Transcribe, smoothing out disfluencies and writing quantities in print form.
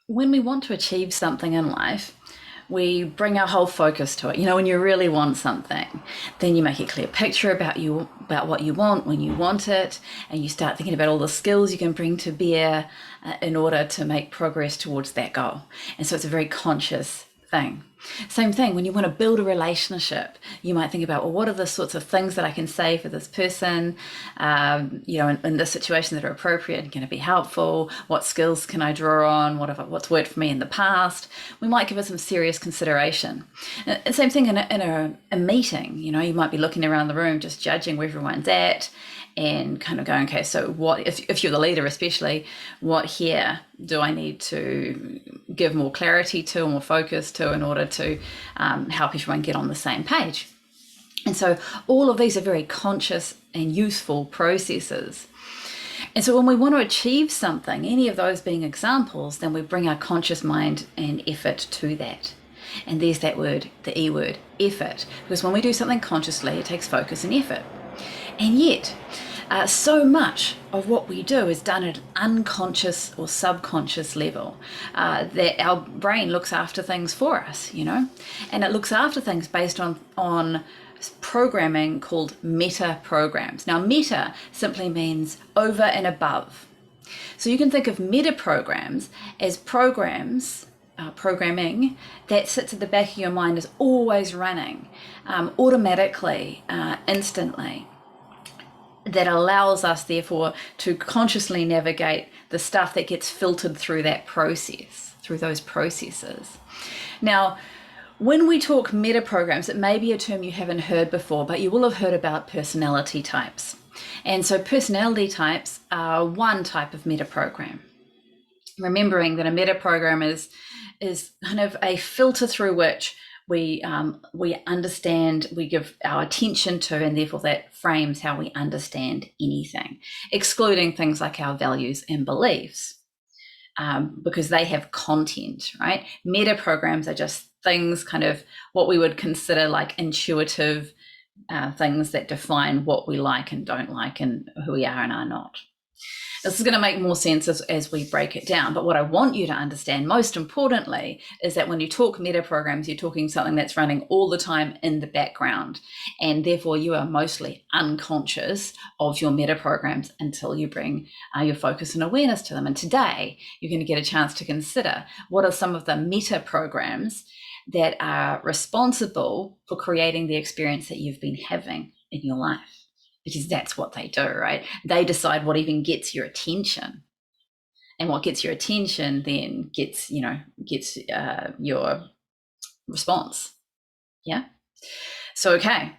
when we want to achieve something in life, we bring our whole focus to it. When you really want something, then you make a clear picture about what you want when you want it, and you start thinking about all the skills you can bring to bear in order to make progress towards that goal. And so it's a very conscious thing. Same thing when you want to build a relationship, you might think about, well, what are the sorts of things that I can say for this person, in this situation that are appropriate and going to be helpful? What skills can I draw on? What's worked for me in the past? We might give it some serious consideration. And same thing in a meeting. You might be looking around the room, just judging where everyone's at, and kind of going, okay, so what, if you're the leader especially, what here do I need to give more clarity to, or more focus to, in order to help everyone get on the same page? And so all of these are very conscious and useful processes. And so when we want to achieve something, any of those being examples, then we bring our conscious mind and effort to that. And there's that word, the E word, effort, because when we do something consciously, it takes focus and effort. And yet, so much of what we do is done at an unconscious or subconscious level, that our brain looks after things for us, and it looks after things based on programming called metaprograms. Now, meta simply means over and above. So you can think of metaprograms as programming that sits at the back of your mind, is always running automatically, instantly, that allows us, therefore, to consciously navigate the stuff that gets filtered through that process, through those processes. Now, when we talk metaprograms, it may be a term you haven't heard before, but you will have heard about personality types. And so personality types are one type of metaprogram. Remembering that a metaprogram is kind of a filter through which we understand, we give our attention to, and therefore that frames how we understand anything, excluding things like our values and beliefs, because they have content, right? Metaprograms are just things, kind of what we would consider like intuitive things that define what we like and don't like, and who we are and are not. This is going to make more sense as we break it down. But what I want you to understand, most importantly, is that when you talk metaprograms, you're talking something that's running all the time in the background. And therefore, you are mostly unconscious of your metaprograms until you bring your focus and awareness to them. And today, you're going to get a chance to consider what are some of the metaprograms that are responsible for creating the experience that you've been having in your life. Because that's what they do, right? They decide what even gets your attention, and what gets your attention then gets your response. Yeah. So, okay.